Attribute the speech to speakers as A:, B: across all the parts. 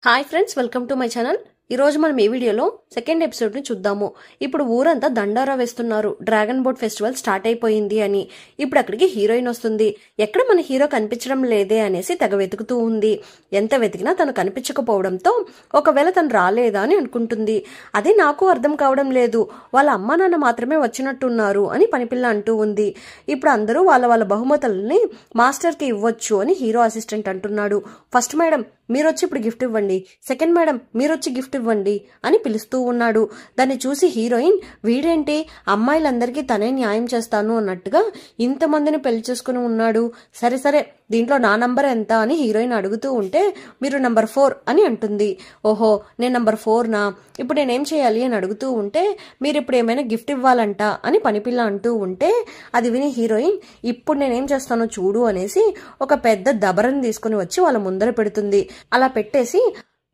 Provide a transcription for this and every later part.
A: Hi friends, welcome to my channel. ఈ రోజు మనం ఈ వీడియోలో సెకండ్ ఎపిసోడ్ ని చూద్దాము. ఇప్పుడు ఊరంతా దండారా వేస్తున్నారు, డ్రాగన్ బోట్ ఫెస్టివల్ స్టార్ట్ అయిపోయింది అని. ఇప్పుడు అక్కడికి హీరోయిన్ వస్తుంది. ఎక్కడ మన హీరో కనిపించడం లేదే అనేసి తెగ వెతుకుతూ ఉంది. ఎంత వెతికినా తను కనిపించకపోవడంతో ఒకవేళ తను రాలేదా అని అనుకుంటుంది. అదే నాకు అర్థం కావడం లేదు, వాళ్ళ అమ్మా నాన్న మాత్రమే వచ్చినట్టున్నారు అని పనిపిల్ల అంటూ ఉంది. ఇప్పుడు అందరూ వాళ్ళ వాళ్ళ బహుమతుల్ని మాస్టర్ కి ఇవ్వచ్చు అని హీరో అసిస్టెంట్ అంటున్నాడు. ఫస్ట్ మేడం మీరొచ్చి ఇప్పుడు గిఫ్ట్ ఇవ్వండి, సెకండ్ మేడం మీరొచ్చి గిఫ్ట్ ఇవ్వండి అని పిలుస్తూ ఉన్నాడు. దాన్ని చూసి హీరోయిన్, వీడేంటి అమ్మాయిలందరికీ తనే న్యాయం చేస్తాను అన్నట్టుగా ఇంతమందిని పెళ్లి చేసుకుని ఉన్నాడు. సరే సరే, దీంట్లో నా నంబర్ ఎంత అని హీరోయిన్ అడుగుతూ ఉంటే మీరు నంబర్ 4 అని అంటుంది. ఓహో, నేను నంబర్ 4నా, ఇప్పుడు నేనేం చేయాలి అని అడుగుతూ ఉంటే మీరు ఇప్పుడు ఏమైనా గిఫ్ట్ ఇవ్వాలంట అని పనిపిల్ల అంటూ ఉంటే అది విని హీరోయిన్, ఇప్పుడు నేనేం చేస్తానో చూడు అనేసి ఒక పెద్ద దబరని తీసుకుని వచ్చి వాళ్ళ ముందర పెడుతుంది. అలా పెట్టేసి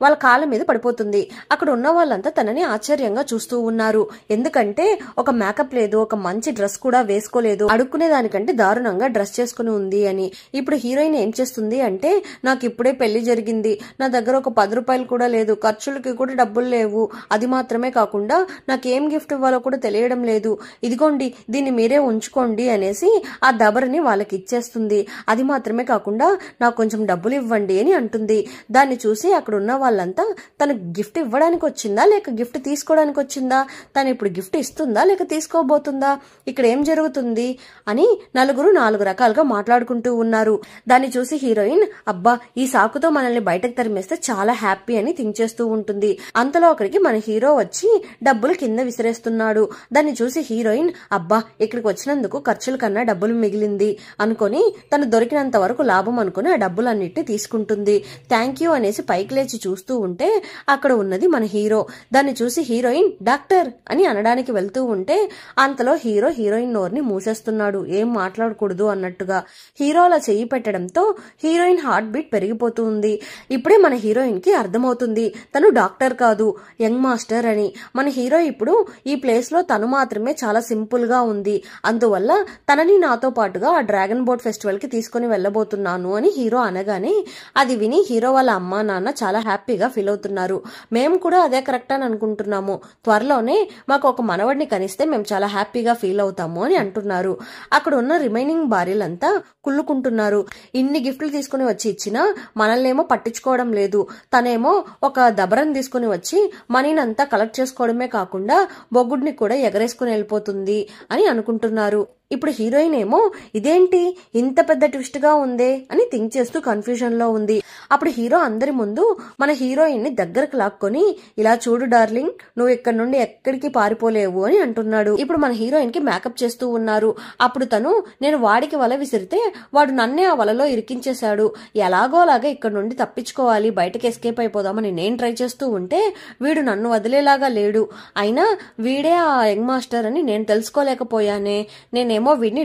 A: వాళ్ళ కాళ్ళ మీద పడిపోతుంది. అక్కడ ఉన్న వాళ్ళంతా తనని ఆశ్చర్యంగా చూస్తూ ఉన్నారు. ఎందుకంటే ఒక మేకప్ లేదు, ఒక మంచి డ్రెస్ కూడా వేసుకోలేదు, అడుక్కునే దానికంటే దారుణంగా డ్రెస్ చేసుకుని ఉంది అని. ఇప్పుడు హీరోయిన్ ఏం చేస్తుంది అంటే, నాకు ఇప్పుడే పెళ్లి జరిగింది, నా దగ్గర ఒక 10 రూపాయలు కూడా లేదు, ఖర్చులకి కూడా డబ్బులు లేవు, అది మాత్రమే కాకుండా నాకేం గిఫ్ట్ ఇవ్వాలో కూడా తెలియడం లేదు, ఇదిగోండి దీన్ని మీరే ఉంచుకోండి అనేసి ఆ దబరని వాళ్ళకి ఇచ్చేస్తుంది. అది మాత్రమే కాకుండా నాకు కొంచెం డబ్బులు ఇవ్వండి అని అంటుంది. దాన్ని చూసి అక్కడ ఉన్న వాళ్ళంతా తను గిఫ్ట్ ఇవ్వడానికి వచ్చిందా లేక గిఫ్ట్ తీసుకోవడానికి వచ్చిందా, తను ఇప్పుడు గిఫ్ట్ ఇస్తుందా లేక తీసుకోబోతుందా, ఇక్కడ ఏం జరుగుతుంది అని నలుగురు 4 రకాలుగా మాట్లాడుకుంటూ ఉన్నారు. దాన్ని చూసి హీరోయిన్, అబ్బా ఈ సాకుతో మనల్ని బయటకు తరిమేస్తే చాలా హ్యాపీ అని థింక్ చేస్తూ ఉంటుంది. అంతలో అక్కడికి మన హీరో వచ్చి డబ్బులు కింద విసిరేస్తున్నాడు. దాన్ని చూసి హీరోయిన్, అబ్బా ఇక్కడికి వచ్చినందుకు ఖర్చుల కన్నా డబ్బులు మిగిలింది అనుకొని తను దొరికినంత వరకు లాభం అనుకుని ఆ డబ్బులన్నిటిని తీసుకుంటుంది. థ్యాంక్ యూ అనేసి పైకి లేచి చూస్తూ ఉంటే అక్కడ ఉన్నది మన హీరో. దాన్ని చూసి హీరోయిన్ డాక్టర్ అని అనడానికి వెళ్తూ ఉంటే అంతలో హీరో హీరోయిన్ నోరుని మూసేస్తున్నాడు, ఏం మాట్లాడకూడదు అన్నట్టుగా. హీరో అలా చెయ్యి పెట్టడంతో హీరోయిన్ హార్ట్ బీట్ పెరిగిపోతూ ఉంది. ఇప్పుడే మన హీరోయిన్ కి అర్థమవుతుంది తను డాక్టర్ కాదు, యంగ్ మాస్టర్ అని. మన హీరో ఇప్పుడు ఈ ప్లేస్ లో తను మాత్రమే చాలా సింపుల్ గా ఉంది, అందువల్ల తనని నాతో పాటుగా ఆ డ్రాగన్ బోట్ ఫెస్టివల్ కి తీసుకుని వెళ్ళబోతున్నాను అని హీరో అనగానే అది విని హీరో వాళ్ళ అమ్మా నాన్న చాలా హ్యాపీగా ఫీల్ అవుతున్నారు. మేము కూడా అదే కరెక్ట్ అని అనుకుంటున్నాము, త్వరలోనే మాకు ఒక మనవడిని కనిస్తే మేము చాలా హ్యాపీగా ఫీల్ అవుతాము అని అంటున్నారు. అక్కడ ఉన్న రిమైనింగ్ భార్యలంతా కుళ్ళుకుంటున్నారు. ఇన్ని గిఫ్ట్లు తీసుకుని వచ్చి ఇచ్చినా మనల్నేమో పట్టించుకోవడం లేదు, తనేమో ఒక దబరం తీసుకుని వచ్చి మనీనంతా కలెక్ట్ చేసుకోవడమే కాకుండా బొగ్గుడిని కూడా ఎగరేసుకుని వెళ్ళిపోతుంది అని అనుకుంటున్నారు. ఇప్పుడు హీరోయిన్ ఏమో ఇదేంటి ఇంత పెద్ద ట్విస్ట్ గా ఉందే అని థింక్ చేస్తూ కన్ఫ్యూజన్ లో ఉంది. అప్పుడు హీరో అందరి ముందు మన హీరోయిన్ ని దగ్గరకు లాక్కొని, ఇలా చూడు డార్లింగ్, నువ్వు ఇక్కడ నుండి ఎక్కడికి పారిపోలేవు అని అంటున్నాడు. ఇప్పుడు మన హీరోయిన్ కి మేకప్ చేస్తూ ఉన్నారు. అప్పుడు తను, నేను వాడికి వల విసిరితే వాడు నన్నే ఆ వలలో ఇరికించేశాడు, ఎలాగోలాగా ఇక్కడ నుండి తప్పించుకోవాలి, బయటకి ఎస్కేప్ అయిపోదామని నేను ట్రై చేస్తూ ఉంటే వీడు నన్ను వదిలేలాగా లేడు, అయినా వీడే ఆ యంగ్ మాస్టర్ అని నేను తెలుసుకోలేకపోయానే, నేనేమో వీడిని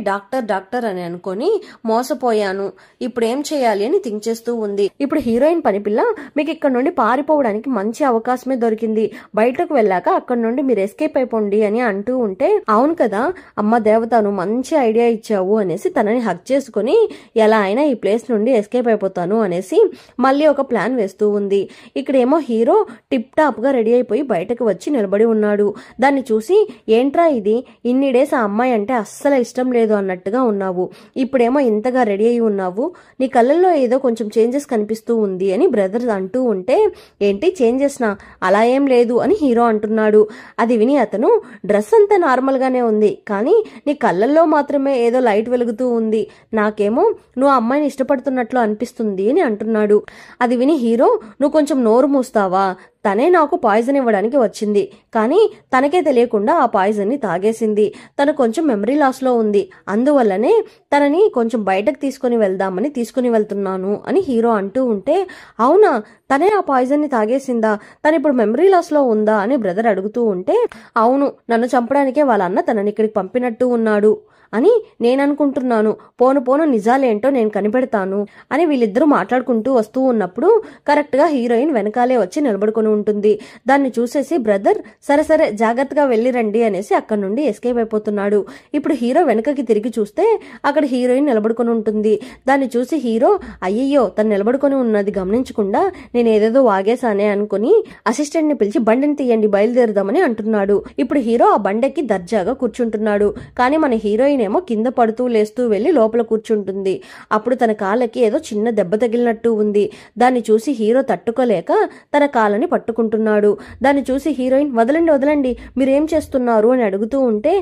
A: డాక్టర్ అని అనుకొని మోసపోయాను, ఇప్పుడు ఏం చేయాలి అని థింక్ చేస్తూ ఉంది. ఇప్పుడు హీరోయిన్ పనిపిల్ల, మీకు ఇక్కడ నుండి పారిపోవడానికి మంచి అవకాశమే దొరికింది, బయటకు వెళ్ళాక అక్కడ నుండి మీరు ఎస్కేప్ అయిపోండి అని అంటూ ఉంటే, అవును కదా అమ్మ దేవత, నువ్వు మంచి ఐడియా ఇచ్చావు అనేసి తనని హక్ చేసుకుని ఎలా అయినా ఈ ప్లేస్ నుండి ఎస్కేప్ అయిపోతాను అనేసి మళ్ళీ ఒక ప్లాన్ వేస్తూ ఉంది. ఇక్కడేమో హీరో టిప్ టాప్ గా రెడీ అయిపోయి బయటకు వచ్చి నిలబడి ఉన్నాడు. దాన్ని చూసి, ఏంట్రా ఇది, ఇన్ని డేస్ ఆ అమ్మాయి అంటే అస్సలు ఇష్టం లేదు అన్నట్టుగా ఉన్నావు, ఇప్పుడేమో ఇంతగా రెడీ అయి ఉన్నావు, నీ కళ్ళల్లో ఏదో కొంచెం చేంజెస్ కనిపిస్తూ ఉంది అని బ్రదర్ అంటూ ఉంటే, ఏంటి చేంజెస్నా, అలా ఏం లేదు అని హీరో అంటున్నాడు. అది విని అతను, డ్రెస్ అంతా నార్మల్ గానే ఉంది కానీ నీ కళ్ళల్లో మాత్రమే ఏదో లైట్ వెలుగుతూ ఉంది, నాకేమో నువ్వు అమ్మాయిని ఇష్టపడుతున్నట్లు అనిపిస్తుంది అని అంటున్నాడు. అది విని హీరో, నువ్వు కొంచెం నోరు మూస్తావా, తనే నాకు పాయిజన్ ఇవ్వడానికి వచ్చింది కానీ తనకే తెలియకుండా ఆ పాయిజన్ ని తాగేసింది, తను కొంచెం మెమరీ లాస్ లో ఉంది, అందువల్లనే తనని కొంచెం బయటకు తీసుకుని వెళ్దామని తీసుకుని వెళ్తున్నాను అని హీరో అంటూ ఉంటే, అవునా తనే ఆ పాయిజన్ ని తాగేసిందా, తను ఇప్పుడు మెమరీ లాస్ లో ఉందా అని బ్రదర్ అడుగుతూ ఉంటే, అవును నన్ను చంపడానికే వాళ్ళ అన్న తనని ఇక్కడికి పంపినట్టు ఉన్నాడు అని నేను అనుకుంటున్నాను, పోను పోను నిజాలేంటో నేను కనిపెడతాను అని వీళ్ళిద్దరూ మాట్లాడుకుంటూ వస్తూ ఉన్నప్పుడు కరెక్ట్ గా హీరోయిన్ వెనకాలే వచ్చి నిలబడుకుని ఉంటుంది. దాన్ని చూసేసి బ్రదర్ సరే సరే జాగ్రత్తగా వెళ్ళిరండి అనేసి అక్కడి నుండి ఎస్కేప్ అయిపోతున్నాడు. ఇప్పుడు హీరో వెనకకి తిరిగి చూస్తే అక్కడ హీరోయిన్ నిలబడుకుని ఉంటుంది. దాన్ని చూసి హీరో అయ్యయ్యో తను నిలబడుకొని ఉన్నది గమనించకుండా నేను ఏదేదో వాగేశానే అనుకుని అసిస్టెంట్ ని పిలిచి బండిని తీయండి బయలుదేరుదామని అంటున్నాడు. ఇప్పుడు హీరో ఆ బండెక్కి దర్జాగా కూర్చుంటున్నాడు. కానీ మన హీరోయిన్ ఏమో కింద పడుతూ లేస్తూ వెళ్లి లోపల కూర్చుంటుంది. అప్పుడు తన కాళ్ళకి ఏదో చిన్న దెబ్బ తగిలినట్టు ఉంది. దాన్ని చూసి హీరో తట్టుకోలేక తన కాళ్ళని పట్టుకుంటున్నాడు. దాన్ని చూసి హీరోయిన్ వదలండి వదలండి మీరేం చేస్తున్నారు అని అడుగుతూ ఉంటే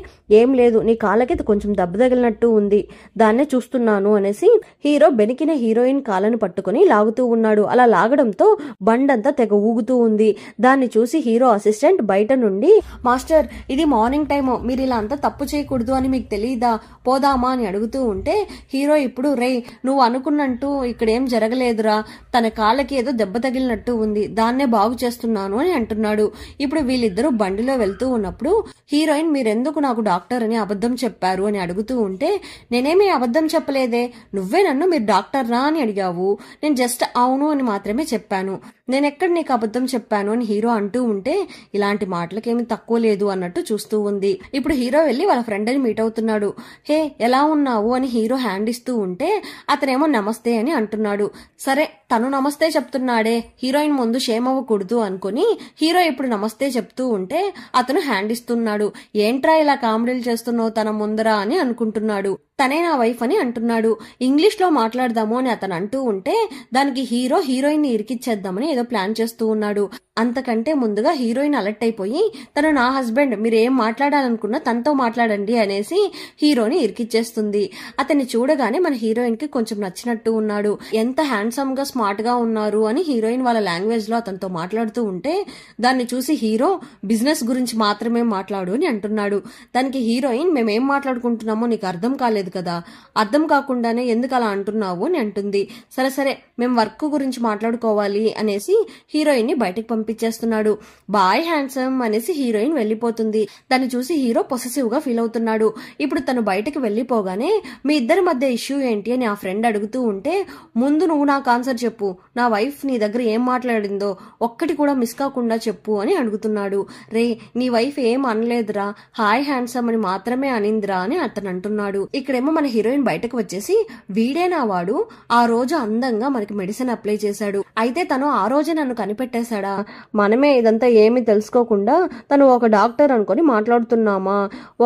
A: ఏం లేదు నీ కాళ్ళకి కొంచెం దెబ్బ తగిలినట్టు ఉంది దాన్నే చూస్తున్నాను అనేసి హీరో బెనికిన హీరోయిన్ కాళ్ళని పట్టుకుని లాగుతూ ఉన్నాడు. అలా లాగడంతో బండంతా తెగ ఊగుతూ ఉంది. దాన్ని చూసి హీరో అసిస్టెంట్ బయట నుండి మాస్టర్ ఇది మార్నింగ్ టైమ్ మీరు ఇలా అంతా తప్పు చేయకూడదు అని మీకు తెలియదా పోదామా అని అడుగుతూ ఉంటే హీరో ఇప్పుడు రే నువ్వు అనుకున్నట్టు ఇక్కడేం జరగలేదురా తన కాళ్ళకి ఏదో దెబ్బ తగిలినట్టు ఉంది దాన్నే బాగు చేస్తున్నాను అని అంటున్నాడు. ఇప్పుడు వీళ్ళిద్దరూ బండిలో వెళ్తూ ఉన్నప్పుడు హీరోయిన్ మీరెందుకు నాకు డాక్టర్ అని అబద్ధం చెప్పారు అని అడుగుతూ ఉంటే నేనేమీ అబద్ధం చెప్పలేదే నువ్వే నన్ను మీరు డాక్టర్ రా అని అడిగావు నేను జస్ట్ అవును అని మాత్రమే చెప్పాను నేనెక్కడ నీకు అబద్ధం చెప్పాను అని హీరో అంటూ ఉంటే ఇలాంటి మాటలకేమీ తక్కువ లేదు అన్నట్టు చూస్తూ ఉంది. ఇప్పుడు హీరో వెళ్లి వాళ్ళ ఫ్రెండ్ ని మీట్ అవుతున్నాడు. హే ఎలా ఉన్నావు అని హీరో హ్యాండ్ ఇస్తూ ఉంటే అతనేమో నమస్తే అని అంటున్నాడు. సరే తను నమస్తే చెప్తున్నాడే హీరోయిన్ ముందు షేమ్ అవ్వకూడదు అనుకుని హీరో ఇప్పుడు నమస్తే చెప్తూ ఉంటే అతను హ్యాండ్ ఇస్తున్నాడు. ఏంట్రా ఇలా కామెడీలు చేస్తున్నావు తన ముందర అని అనుకుంటున్నాడు. తనే నా వైఫ్ అని అంటున్నాడు. ఇంగ్లీష్ లో మాట్లాడదాము అని అతను అంటూ ఉంటే దానికి హీరో హీరోయిన్ ని ఇరికిచ్చేద్దామని ఏదో ప్లాన్ చేస్తూ ఉన్నాడు. అంతకంటే ముందుగా హీరోయిన్ అలర్ట్ అయిపోయి తను నా హస్బెండ్ మీరు ఏం మాట్లాడాలనుకున్నా తనతో మాట్లాడండి అనేసి హీరోని ఇరికిచ్చేస్తుంది. అతన్ని చూడగానే మన హీరోయిన్ కి కొంచెం నచ్చినట్టు ఉన్నాడు. ఎంత హ్యాండ్సమ్ గా స్మార్ట్ గా ఉన్నారు అని హీరోయిన్ వాళ్ళ లాంగ్వేజ్ లో అతనితో మాట్లాడుతూ ఉంటే దాన్ని చూసి హీరో బిజినెస్ గురించి మాత్రమే మాట్లాడు అని అంటున్నాడు. దానికి హీరోయిన్ మేమేం మాట్లాడుకుంటున్నామో నీకు అర్థం కాలేదు కదా అర్థం కాకుండానే ఎందుకు అలా అంటున్నావు అని అంటుంది. సరే సరే మేము వర్క్ గురించి మాట్లాడుకోవాలి అనేసి హీరోయిన్ ని బయటకు పంపించేస్తున్నాడు. బాయ్ హ్యాండ్సమ్ అనేసి హీరోయిన్ వెళ్లిపోతుంది. దాన్ని చూసి హీరో పొసెసివ్ గా ఫీల్ అవుతున్నాడు. ఇప్పుడు తను బయటకు వెళ్లిపోగానే మీ ఇద్దరి మధ్య ఇష్యూ ఏంటి అని ఆ ఫ్రెండ్ అడుగుతూ ఉంటే ముందు నువ్వు నాకు ఆన్సర్ చెప్పు నా వైఫ్ నీ దగ్గర ఏం మాట్లాడిందో ఒక్కటి కూడా మిస్ కాకుండా చెప్పు అని అడుగుతున్నాడు. రే నీ వైఫ్ ఏం అనలేదురా హాయ్ హ్యాండ్సమ్ అని మాత్రమే అనిందిరా అని అతను అంటున్నాడు. ఇక్కడేమో మన హీరోయిన్ బయటకు వచ్చేసి వీడేనా వాడు ఆ రోజు అందంగా మనకి మెడిసిన్ అప్లై చేశాడు అయితే తను ఆ రోజే నన్ను కనిపెట్టేశాడా మనమే ఇదంతా ఏమీ తెలుసుకోకుండా తను ఒక డాక్టర్ అనుకొని మాట్లాడుతున్నామా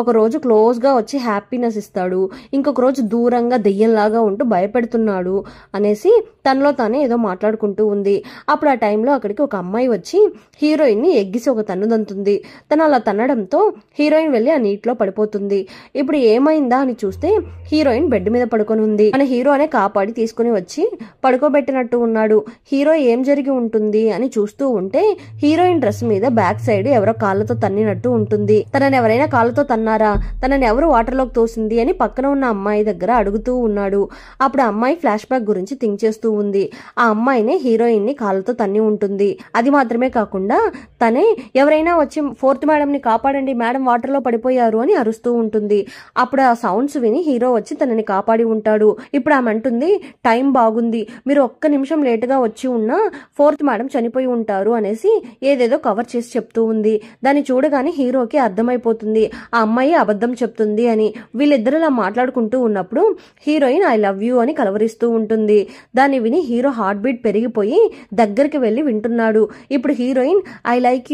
A: ఒక రోజు క్లోజ్ గా వచ్చి హ్యాపీనెస్ ఇస్తాడు ఇంకొక రోజు దూరంగా దెయ్యంలాగా ఉంటూ భయపెడుతున్నాడు అనేసి తనలో తానే ఏదో మాట్లాడుకుంటూ ఉంది. అప్పుడు ఆ టైంలో అక్కడికి ఒక అమ్మాయి వచ్చి హీరోయిన్ ని ఎగ్గిసి ఒక తన్నుదంతుంది. తను అలా తన్నడంతో హీరోయిన్ వెళ్లి ఆ నీటిలో పడిపోతుంది. ఇప్పుడు ఏమైందా అని చూస్తే హీరోయిన్ బెడ్ మీద పడుకొని ఉంది. మన హీరోనే కాపాడి తీసుకుని వచ్చి పడుకోబెట్టినట్టు ఉన్నాడు. హీరో ఏం జరిగి ఉంటుంది అని చూస్తూ ఉంటే హీరోయిన్ డ్రెస్ మీద బ్యాక్ సైడ్ ఎవరో కాళ్ళతో తన్నినట్టు ఉంటుంది. తనని ఎవరైనా కాళ్ళతో తన్నారా తనని ఎవరు వాటర్ లోకి తోసింది అని పక్కన ఉన్న అమ్మాయి దగ్గర అడుగుతూ ఉన్నాడు. అప్పుడు అమ్మాయి ఫ్లాష్ బ్యాక్ గురించి థింక్ చేస్తూ ఉంది. ఆ అమ్మాయినే హీరోయిన్ ని కాళ్ళతో తన్ని ఉంటుంది. అది మాత్రమే కాకుండా తనే ఎవరైనా వచ్చి ఫోర్త్ మేడం ని కాపాడండి మేడం వాటర్ లో పడిపోయారు అని అరుస్తూ ఉంటుంది. అప్పుడు ఆ సౌండ్స్ విని హీరో వచ్చి తనని కాపాడి ఉంటాడు. ఇప్పుడు ఆమె అంటుంది టైం బాగుంది మీరు ఒక్క నిమిషం లేటుగా వచ్చి ఉన్నా ఫోర్త్ మేడం చనిపోయి ఉంటారు అనేసి ఏదేదో కవర్ చేసి చెప్తూ ఉంది. దాన్ని చూడగానే హీరోకి అర్థమైపోతుంది ఆ అమ్మాయి అబద్ధం చెప్తుంది అని. వీళ్ళిద్దరు ఇలా మాట్లాడుకుంటూ ఉన్నప్పుడు హీరోయిన్ ఐ లవ్ యూ అని కలవరిస్తూ ఉంటుంది. దాన్ని విని హీరో హార్ట్ బీట్ పెరిగిపోయి దగ్గరికి వెళ్లి వింటున్నాడు. ఇప్పుడు heroine I like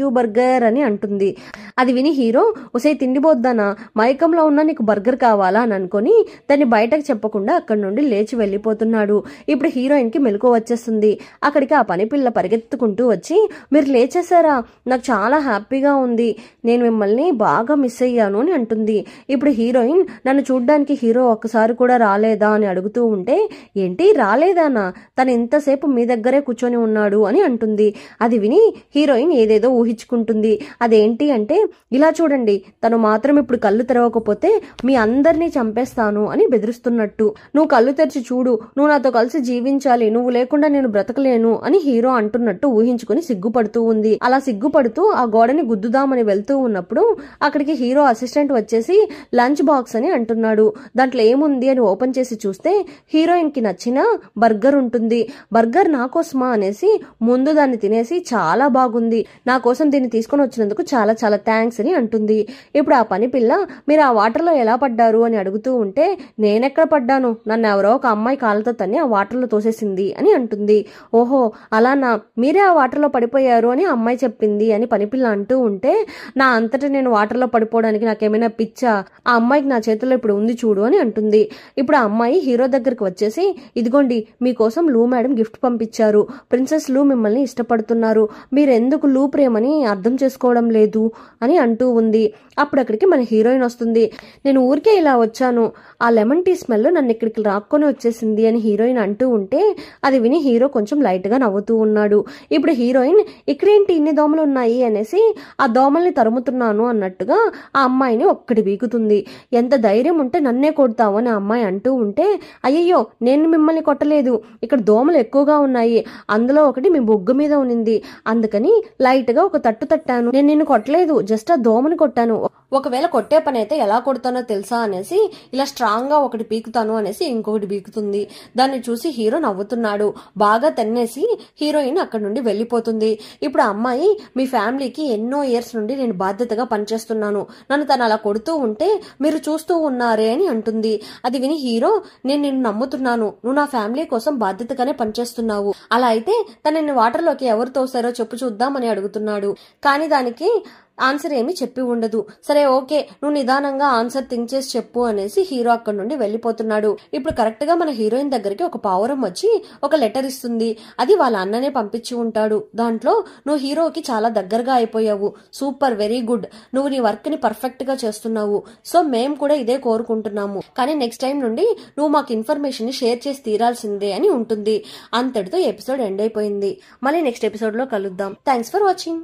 A: you burger అని అంటుంది. అది విని హీరో ఒసే తిండిపోద్దానా మైకంలో ఉన్న నీకు బర్గర్ కావాలా అని అనుకుని దాన్ని బయటకు చెప్పకుండా అక్కడి నుండి లేచి వెళ్లిపోతున్నాడు. ఇప్పుడు హీరోయిన్ కి మెలకు వచ్చేస్తుంది. అక్కడికి ఆ పని పిల్ల పరిగెత్తుకుంటూ వచ్చి మీరు లేచేసారా నాకు చాలా హ్యాపీగా ఉంది నేను మిమ్మల్ని బాగా మిస్ అయ్యాను అని అంటుంది. ఇప్పుడు హీరోయిన్ నన్ను చూడ్డానికి హీరో ఒక్కసారి కూడా రాలేదా అని అడుగుతూ ఉంటే ఏంటి రాలేదానా, తను ఇంతసేపు మీ దగ్గరే కూర్చొని ఉన్నాడు అని అంటుంది. అది విని హీరోయిన్ ఏదేదో ఊహించుకుంటుంది. అదేంటి అంటే, ఇలా చూడండి, తను మాత్రం ఇప్పుడు కళ్ళు తెరవకపోతే మీ అందరినీ చంపేస్తాను అని బెదిరిస్తున్నట్టు. నువ్వు కళ్ళు తెరిచి చూడు, నువ్వు నాతో కలిసి జీవించాలి, నువ్వు లేకుండా నేను బ్రతకలేను అని హీరో అంటున్నట్టు ఊహించుకుని సిగ్గుపడుతూ ఉంది. అలా సిగ్గుపడుతూ ఆ గోడని గుద్దుదామని వెళ్తూ ఉన్నప్పుడు అక్కడికి హీరో అసిస్టెంట్ వచ్చేసి లంచ్ బాక్స్ అని అంటున్నాడు. దాంట్లో ఏముంది అని ఓపెన్ చేసి చూస్తే హీరోయిన్ కి నచ్చిన బర్గర్ ఉంటుంది. బర్గర్ నా కోసమా అనేసి ముందు దాన్ని తినేసి చాలా బాగుంది, నా కోసం దీన్ని తీసుకొని వచ్చినందుకు చాలా చాలా థ్యాంక్స్ అని అంటుంది. ఇప్పుడు ఆ పని పిల్ల మీరు ఆ వాటర్లో ఎలా పడ్డారు అని అడుగుతూ ఉంటే, నేనెక్కడ పడ్డాను, నన్ను ఎవరో ఒక అమ్మాయి కాళ్ళతో తన్ని ఆ వాటర్లో తోసేసింది అని అంటుంది. ఓహో అలానా, మీరే ఆ వాటర్లో పడిపోయారు అని అమ్మాయి చెప్పింది అని పనిపిల్ల అంటూ ఉంటే, నా అంతటా నేను వాటర్లో పడిపోవడానికి నాకేమైనా పిచ్చా, ఆ అమ్మాయికి నా చేతిలో ఇప్పుడు ఉంది చూడు అని అంటుంది. ఇప్పుడు ఆ అమ్మాయి హీరో దగ్గరికి వచ్చేసి, ఇదిగోండి మీకోసం లూ మేడం గిఫ్ట్ పంపించారు, ప్రిన్సెస్ లూ మిమ్మల్ని ఇష్టపడుతున్నారు, మీరెందుకు లూ ప్రేమని అర్థం చేసుకోవడం లేదు అని అంటూ ఉంది. అప్పుడు అక్కడికి మన హీరోయిన్ వస్తుంది. నేను ఊరికే ఇలా వచ్చాను, ఆ లెమన్ టీ స్మెల్ నన్ను ఇక్కడికి రాక్కొని వచ్చేసింది అని హీరోయిన్ అంటూ ఉంటే, అది విని హీరో కొంచెం లైట్ గా నవ్వుతూ ఉన్నాడు. ఇప్పుడు హీరోయిన్ ఇక్కడేంటి ఇన్ని దోమలు ఉన్నాయి అనేసి ఆ దోమల్ని తరుముతున్నాను అన్నట్టుగా ఆ అమ్మాయిని ఒక్కటి బీకుతుంది. ఎంత ధైర్యం ఉంటే నన్నే కొడతావు అని ఆ అమ్మాయి అంటూ ఉంటే, అయ్యయ్యో నేను మిమ్మల్ని కొట్టలేదు, ఇక్కడ దోమలు ఎక్కువగా ఉన్నాయి, అందులో ఒకటి మీ బొగ్గు మీద ఉనింది, అందుకని లైట్ గా ఒక తట్టు తట్టాను, నేను నిన్ను కొట్టలేదు, జస్ట్ ఆ దోమని కొట్టాను, ఒకవేళ కొట్టే పని అయితే ఎలా కొడతానో తెలుసా అనేసి ఇలా స్ట్రాంగ్ గా ఒకటి పీకుతాను అనేసి ఇంకొకటి పీకుతుంది. దాన్ని చూసి హీరో నవ్వుతున్నాడు. బాగా తన్నేసి హీరోయిన్ అక్కడ నుండి వెళ్ళిపోతుంది. ఇప్పుడు ఆ అమ్మాయి, మీ ఫ్యామిలీకి ఎన్నో ఇయర్స్ నుండి నేను బాధ్యతగా పనిచేస్తున్నాను, నన్ను తను అలా కొడుతూ ఉంటే మీరు చూస్తూ ఉన్నారే అని అంటుంది. అది విని హీరో, నేను నిన్ను నమ్ముతున్నాను, నువ్వు నా ఫ్యామిలీ కోసం బాధ్యతగానే పనిచేస్తున్నావు, అలా అయితే తనని వాటర్లోకి ఎవరు తోసారో చెప్పు చూద్దామని అడుగుతున్నాడు. కానీ దానికి ఆన్సర్ ఏమి చెప్పి ఉండదు. సరే ఓకే, నువ్వు నిదానంగా ఆన్సర్ థింక్ చేసి చెప్పు అనేసి హీరో అక్కడ నుండి వెళ్ళిపోతున్నాడు. ఇప్పుడు కరెక్ట్ గా మన హీరోయిన్ దగ్గరికి ఒక పావురం వచ్చి ఒక లెటర్ ఇస్తుంది. అది వాళ్ళ అన్ననే పంపించి ఉంటాడు. దాంట్లో, నువ్వు హీరోకి చాలా దగ్గరగా అయిపోయావు, సూపర్, వెరీ గుడ్, నువ్వు నీ వర్క్ ని పర్ఫెక్ట్ గా చేస్తున్నావు, సో మేము కూడా ఇదే కోరుకుంటున్నాము, కానీ నెక్స్ట్ టైం నుండి నువ్వు మాకు ఇన్ఫర్మేషన్ ని షేర్ చేసి తీరాల్సిందే అని ఉంటుంది. అంతటితో ఎపిసోడ్ ఎండ్ అయిపోయింది. మళ్ళీ నెక్స్ట్ ఎపిసోడ్ లో కలుద్దాం. Thanks for watching.